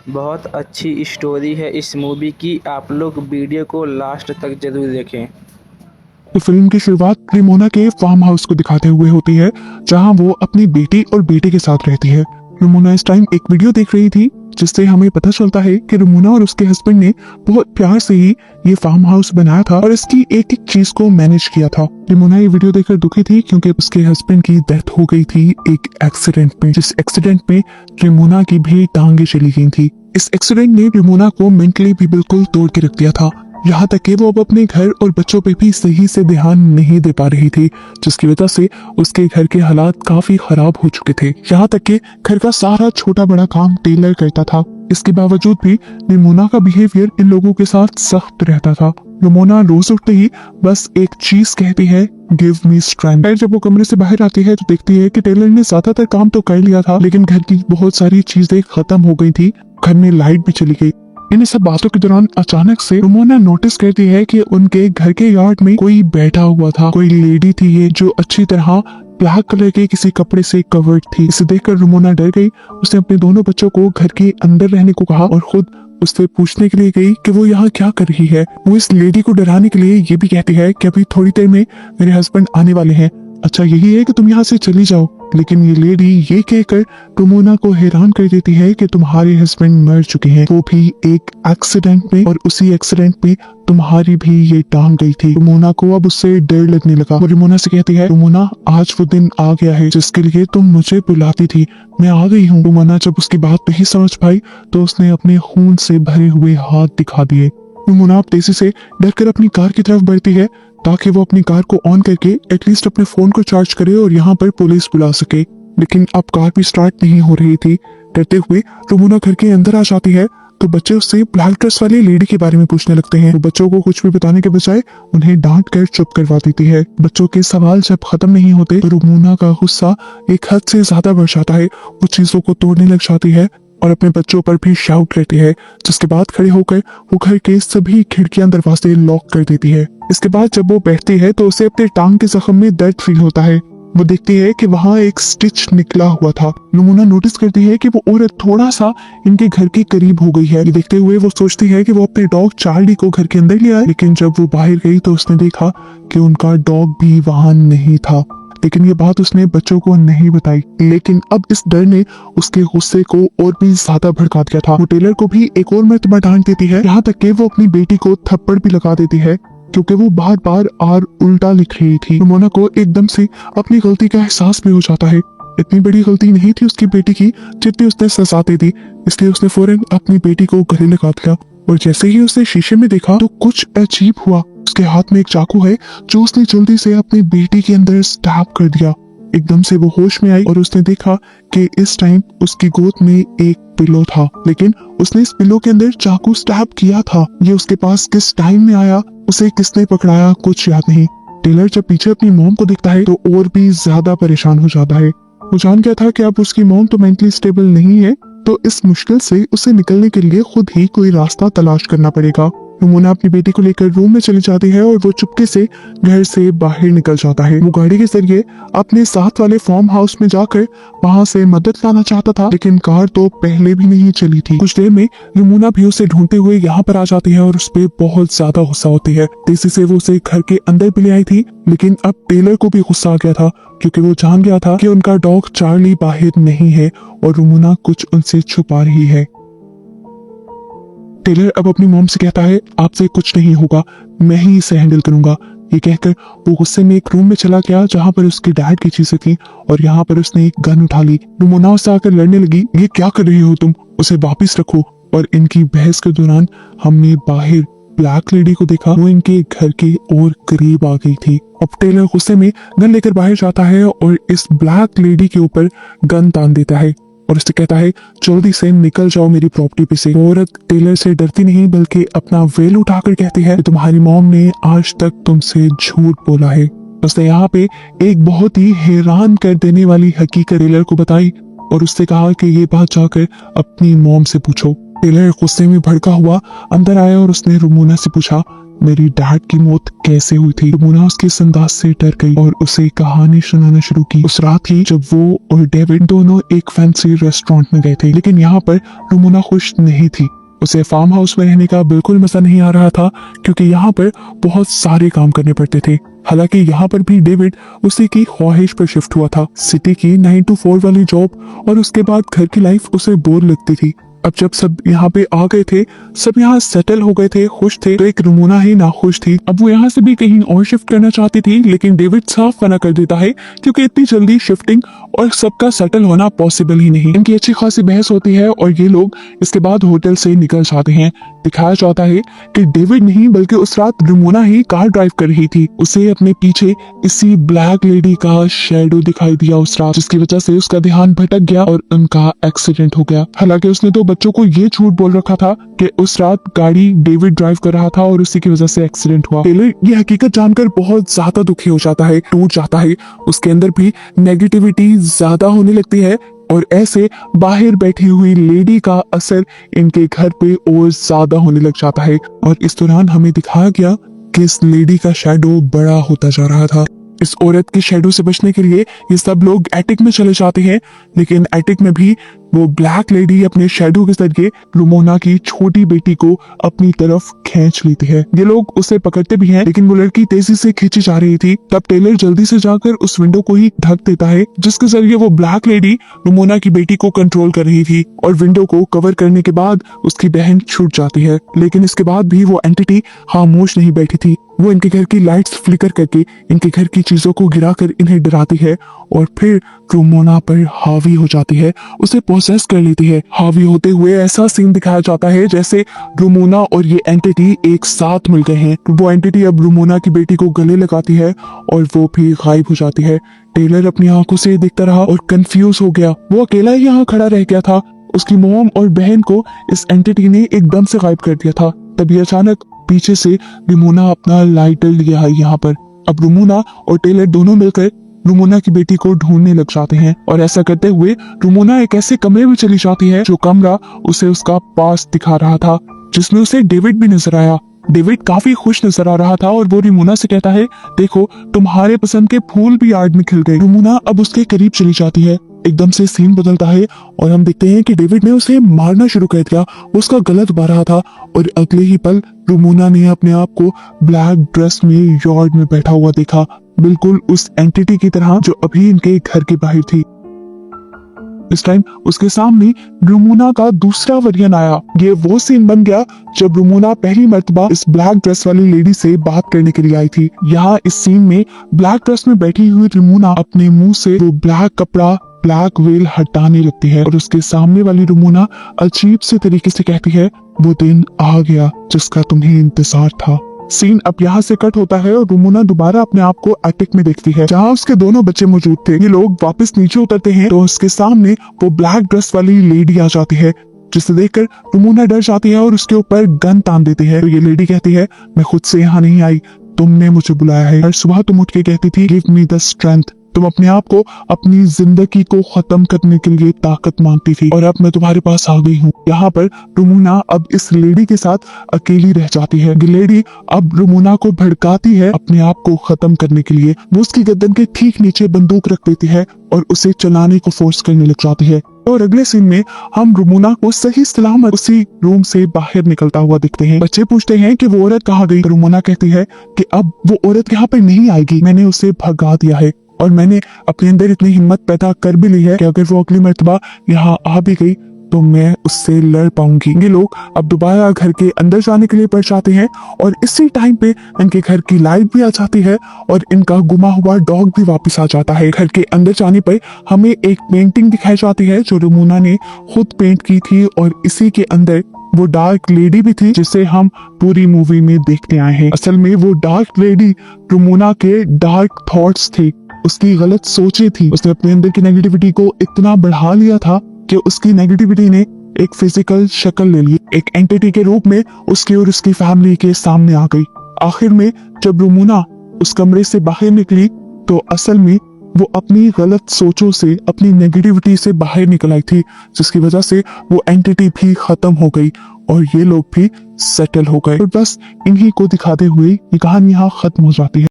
बहुत अच्छी स्टोरी है इस मूवी की। आप लोग वीडियो को लास्ट तक जरूर देखें। तो फिल्म की शुरुआत रेमोना के फार्म हाउस को दिखाते हुए होती है, जहां वो अपनी बेटी और बेटे के साथ रहती है। रेमोना इस टाइम एक वीडियो देख रही थी, जिससे हमें पता चलता है कि रेमोना और उसके हस्बैंड ने बहुत प्यार से ही ये फार्म हाउस बनाया था और इसकी एक एक चीज को मैनेज किया था। रेमोना ये वीडियो देखकर दुखी थी, क्योंकि उसके हस्बैंड की डेथ हो गई थी एक एक्सीडेंट में, जिस एक्सीडेंट में रेमोना की भी टांगे चली गई थी। इस एक्सीडेंट ने रेमोना को मेंटली भी बिल्कुल तोड़ के रख दिया था, यहाँ तक कि वो अब अपने घर और बच्चों पे भी सही से ध्यान नहीं दे पा रही थी, जिसकी वजह से उसके घर के हालात काफी खराब हो चुके थे। यहाँ तक कि घर का सारा छोटा बड़ा काम टेलर करता था। इसके बावजूद भी रेमोना का बिहेवियर इन लोगों के साथ सख्त रहता था। रेमोना रोज उठते ही बस एक चीज कहती है, गिव मी स्ट्रेंथ। जब वो कमरे से बाहर आती है तो देखती है कि टेलर ने ज्यादातर काम तो कर लिया था, लेकिन घर की बहुत सारी चीजें खत्म हो गई थी। घर में लाइट भी चली गई। इन सब बातों के दौरान अचानक से रेमोना नोटिस करती है कि उनके घर के यार्ड में कोई बैठा हुआ था। कोई लेडी थी ये, जो अच्छी तरह ब्लैक कलर के किसी कपड़े से कवर्ड थी। इसे देखकर रेमोना डर गई। उसने अपने दोनों बच्चों को घर के अंदर रहने को कहा और खुद उससे पूछने के लिए गई कि वो यहाँ क्या कर रही है। वो इस लेडी को डराने के लिए ये भी कहती है कि अभी थोड़ी देर में मेरे हस्बैंड आने वाले हैं, अच्छा यही है कि तुम यहाँ से चली जाओ। लेकिन ये लेडी ये कहकर रेमोना को हैरान कर देती है कि तुम्हारे हस्बैंड मर चुके हैं, वो भी एक एक्सीडेंट में, और उसी एक्सीडेंट में तुम्हारी भी ये टांग गई थी। रेमोना को अब उससे डर लगने लगा। वो रेमोना से कहती है, रेमोना आज वो दिन आ गया है जिसके लिए तुम मुझे बुलाती थी, मैं आ गई हूँ। रेमोना जब उसकी बात नहीं समझ पाई तो उसने अपने खून से भरे हुए हाथ दिखा दिए। रेमोना अब तेजी से डरकर अपनी कार की तरफ बढ़ती है, ताकि वो अपनी कार को ऑन करके एटलीस्ट अपने फोन को चार्ज करे और यहाँ पर पुलिस बुला सके। लेकिन अब कार भी स्टार्ट नहीं हो रही थी। डरते हुए रेमोना घर के अंदर आ जाती है तो बच्चे उससे ब्लैक ड्रेस वाली लेडी के बारे में पूछने लगते हैं। वो बच्चों को कुछ भी बताने के बजाय उन्हें डांट कर चुप करवा देती है। बच्चों के सवाल जब खत्म नहीं होते तो रेमोना का गुस्सा एक हद से ज्यादा बढ़ जाता है। वो चीजों को तोड़ने लग जाती है और अपने बच्चों पर भी शाउट करती है, जिसके बाद खड़े होकर वो घर के सभी खिड़कियां दरवाजे लॉक कर देती है। इसके बाद जब वो बैठती है तो उसे अपने टांग के जख्म में दर्द फील होता है। वो देखती है कि वहाँ एक स्टिच निकला हुआ था। रेमोना नोटिस करती है कि वो औरत थोड़ा सा इनके घर के करीब हो गई है। ये देखते हुए वो सोचती है कि वो अपने डॉग चार्ली को घर के अंदर ले आए, लेकिन जब वो बाहर गई तो उसने देखा कि उनका डॉग भी वहाँ नहीं था। लेकिन ये बात उसने बच्चों को नहीं बताई। लेकिन अब इस डर ने उसके गुस्से को और भी ज्यादा भड़का दिया था। वो टेलर को भी एक और मर्तबा डांट देती है, यहाँ तक कि वो अपनी बेटी को थप्पड़ भी लगा देती है, क्योंकि वो बार बार आर उल्टा लिख रही थी। रेमोना को एकदम से अपनी गलती का एहसास भी हो जाता है। इतनी बड़ी गलती नहीं थी उसकी बेटी की जितनी उसने सजा दे दी, इसलिए उसने फौरन अपनी बेटी को गले लगा दिया। और जैसे ही उसने शीशे में देखा तो कुछ अजीब हुआ। उसके हाथ में एक चाकू है, जो उसने जल्दी से अपनी बेटी के अंदर स्टैब कर दिया। एकदम से वो होश में आई और उसने देखा कि इस टाइम उसकी गोद में एक पिलो था, लेकिन उसने इस पिलो के अंदर चाकू स्टैब किया था। ये उसके पास किस टाइम में आया, उसे किसने पकड़ाया, कुछ याद नहीं। टेलर जब पीछे अपनी मॉम को देखता है तो और भी ज्यादा परेशान हो जाता है। वो जान गया था कि अब उसकी मॉम तो मेंटली स्टेबल नहीं है, तो इस मुश्किल से उसे निकलने के लिए खुद ही कोई रास्ता तलाश करना पड़ेगा। रेमोना अपनी बेटी को लेकर रूम में चली जाती है और वो चुपके से घर से बाहर निकल जाता है। वो गाड़ी के जरिए अपने साथ वाले फार्म हाउस में जाकर वहां से मदद लाना चाहता था, लेकिन कार तो पहले भी नहीं चली थी। कुछ देर में रेमोना भी उसे ढूंढते हुए यहाँ पर आ जाती है और उस पर बहुत ज्यादा गुस्सा होती है। तेजी से वो उसे घर के अंदर भी ले आई थी, लेकिन अब टेलर को भी गुस्सा आ गया था, क्योंकि वो जान गया था कि उनका डॉग चार्ली बाहर नहीं है और रेमोना कुछ उनसे छुपा रही है। टेलर अब अपनी मॉम से कहता है, आपसे कुछ नहीं होगा, मैं ही इसे हैंडल करूंगा। ये कहकर वो गुस्से में एक रूम में चला गया, जहां पर उसके डैड की चीजें थी, और यहाँ पर उसने एक गन उठा ली। रेमोना उससे आकर लड़ने लगी, ये क्या कर रही हो तुम, उसे वापिस रखो। और इनकी बहस के दौरान हमने बाहर ब्लैक लेडी को देखा, वो इनके घर के और करीब आ गई थी। अब टेलर गुस्से में गन लेकर बाहर जाता है और इस ब्लैक लेडी के ऊपर गन तान देता है और उससे कहता है, जल्दी से निकल जाओ मेरी प्रॉपर्टी पे से। औरत टेलर से डरती नहीं बल्कि अपना वेल उठाकर कहती है कि तुम्हारी मॉम ने आज तक तुमसे झूठ बोला है। उसने यहाँ पे एक बहुत ही हैरान कर देने वाली हकीकत टेलर को बताई और उससे कहा कि ये बात जाकर अपनी मॉम से पूछो। टेलर गुस्से में भड़का हुआ अंदर आया और उसने रेमोना से पूछा, मेरी डैड की मौत कैसे हुई थी। रुमोना उसके इस अंदाज से डर गई और उसे कहानी सुनाना शुरू की। उस रात ही जब वो और डेविड दोनों एक फैंसी रेस्टोरेंट में गए थे, लेकिन यहाँ पर रुमोना खुश नहीं थी। उसे फार्म हाउस में रहने का बिल्कुल मजा नहीं आ रहा था, क्योंकि यहाँ पर बहुत सारे काम करने पड़ते थे। हालांकि यहाँ पर भी डेविड उसी की ख्वाहिश पर शिफ्ट हुआ था। सिटी की 9 to 4 वाली जॉब और उसके बाद घर की लाइफ उसे बोर लगती थी। अब जब सब यहाँ पे आ गए थे, सब यहाँ सेटल हो गए थे, खुश थे, तो एक रुमोना ही नाखुश थी। अब वो यहाँ से भी कहीं और शिफ्ट करना चाहती थी, लेकिन डेविड साफ मना कर देता है, क्योंकि इतनी जल्दी शिफ्टिंग और सबका सेटल होना पॉसिबल ही नहीं। इनकी अच्छी खासी बहस होती है और ये लोग इसके बाद होटल से निकल जाते हैं। दिखाया जाता है कि डेविड नहीं बल्कि उस रात रुमोना ही कार ड्राइव कर रही थी। उसे अपने पीछे इसी ब्लैक लेडी का शैडो दिखाई दिया उस रात, जिसकी वजह से उसका ध्यान भटक गया और उनका एक्सीडेंट हो गया। हालांकि उसने तो बच्चों को ये झूठ बोल रखा था कि उस रात गाड़ी डेविड ड्राइव कर रहा था और उसी की वजह से एक्सीडेंट हुआ। टेलर ये हकीकत जानकर बहुत ज्यादा दुखी हो जाता है, टूट जाता है। उसके अंदर भी नेगेटिविटी ज्यादा होने लगती है और ऐसे बाहर बैठी हुई लेडी का असर इनके घर पे और ज्यादा होने लग जाता है। और इस दौरान हमें दिखाया गया कि इस लेडी का शैडो बड़ा होता जा रहा था। इस औरत के शैडो से बचने के लिए ये सब लोग एटिक में चले जाते हैं, लेकिन एटिक में भी वो ब्लैक लेडी अपने शैडो के जरिए रुमोना की छोटी बेटी को अपनी तरफ खींच लेती है। ये लोग उसे पकड़ते भी हैं, लेकिन वो लड़की तेजी से खींची जा रही थी। तब टेलर जल्दी से जाकर उस विंडो को ही ढक देता है, जिसके जरिए वो ब्लैक लेडी रुमोना की बेटी को कंट्रोल कर रही थी। और विंडो को कवर करने के बाद उसकी बहन छूट जाती है, लेकिन इसके बाद भी वो एंटिटी खामोश नहीं बैठी थी। वो इनके घर की लाइट्स फ्लिकर करके इनके घर की चीजों को गिराकर इन्हें डराती है और फिर रुमोना पर हावी हो जाती है, उसे पोसेस कर लेती है। हावी होते हुए ऐसा सीन दिखाया जाता है जैसे रुमोना और ये एंटिटी एक साथ मिल गए हैं। वो एंटिटी अब रुमोना की बेटी को गले लगाती है और वो भी गायब हो जाती है। टेलर अपनी आंखों से देखता रहा और कंफ्यूज हो गया। वो अकेला ही यहाँ खड़ा रह गया था। उसकी मॉम और बहन को इस एंटिटी ने एकदम से गायब कर दिया था। तभी अचानक पीछे से रुमोना अपना लाइटर लिया है यहाँ पर। अब रुमोना और टेलर दोनों मिलकर रुमोना की बेटी को ढूंढने लग जाते हैं और ऐसा करते हुए रुमोना एक ऐसे कमरे में चली जाती है जो कमरा उसे उसका पास दिखा रहा था, जिसमें उसे डेविड भी नजर आया। डेविड काफी खुश नजर आ रहा था और वो रुमोना से कहता है, देखो तुम्हारे पसंद के फूल भी यार्ड में खिल गए। रुमोना अब उसके करीब चली जाती है। एकदम से सीन बदलता है और हम देखते हैं कि डेविड ने उसे मारना शुरू कर दिया। वो उसका गला दबा रहा था और अगले ही पल रुमोना ने अपने आप को ब्लैक ड्रेस में यार्ड में बैठा हुआ देखा, बिल्कुल उस एंटिटी की तरह जो अभी इनके घर के बाहर थी। इस टाइम उसके सामने रुमोना का दूसरा वर्जन आया। ये वो सीन बन गया जब रुमोना पहली मर्तबा इस ब्लैक ड्रेस वाली लेडी से बात करने के लिए आई थी। यहाँ इस सीन में ब्लैक ड्रेस में बैठी हुई रुमोना अपने मुंह से वो ब्लैक कपड़ा, ब्लैक वेल हटाने लगती है और उसके सामने वाली रुमोना अजीब से तरीके से कहती है, वो दिन आ गया जिसका तुम्हें इंतजार था। सीन अब यहाँ से कट होता है और रुमोना दोबारा अपने आप को एटिक में देखती है, जहाँ उसके दोनों बच्चे मौजूद थे। ये लोग वापस नीचे उतरते हैं तो उसके सामने वो ब्लैक ड्रेस वाली लेडी आ जाती है, जिसे देखकर रुमोना डर जाती है और उसके ऊपर गन तान देती है। तो ये लेडी कहती है, मैं खुद से यहाँ नहीं आई, तुमने मुझे बुलाया है। हर सुबह तुम उठ के कहती थी, गिव मी द स्ट्रेंथ। तुम अपने आप को अपनी जिंदगी को खत्म करने के लिए ताकत मांगती थी और अब मैं तुम्हारे पास आ गई हूँ। यहाँ पर रुमोना अब इस लेडी के साथ अकेली रह जाती है। लेडी अब रुमोना को भड़काती है अपने आप को खत्म करने के लिए। वो उसकी गर्दन के ठीक नीचे बंदूक रख देती है और उसे चलाने को फोर्स करने लग जाती है। और अगले सीन में हम रुमोना को सही सलामत उसी रूम से बाहर निकलता हुआ दिखते हैं। बच्चे पूछते हैं कि वो औरत कहाँ गई। रुमोना कहती है कि अब वो औरत यहाँ पर नहीं आएगी, मैंने उसे भगा दिया है और मैंने अपने अंदर इतनी हिम्मत पैदा कर भी ली है कि अगर वो अगली मर्तबा यहाँ आ भी गई तो मैं उससे लड़ पाऊंगी। ये लोग अब दोबारा घर के अंदर जाने के लिए बढ़ जाते हैं और इसी टाइम पे इनके घर की लाइट भी आ जाती है और इनका गुमा हुआ डॉग भी वापस आ जाता है। घर के अंदर जाने पर हमें एक पेंटिंग दिखाई जाती है जो रुमोना ने खुद पेंट की थी और इसी के अंदर वो डार्क लेडी भी थी जिसे हम पूरी मूवी में देखते आए हैं। असल में वो डार्क लेडी रुमोना के डार्क थॉट्स थे, उसकी गलत सोचें थी। उसने अपने अंदर की नेगेटिविटी को इतना बढ़ा लिया था कि उसकी नेगेटिविटी ने एक फिजिकल शक्ल ले ली, एक एंटिटी के रूप में उसकी और उसकी फैमिली के सामने आ गई। आखिर में जब रुमोना उस कमरे से बाहर निकली तो असल में वो अपनी गलत सोचों से, अपनी नेगेटिविटी से बाहर निकल आई थी, जिसकी वजह से वो एंटिटी भी खत्म हो गई और ये लोग भी सेटल हो गए। और बस इन्हीं को दिखाते हुए ये कहानी यहाँ खत्म हो जाती है।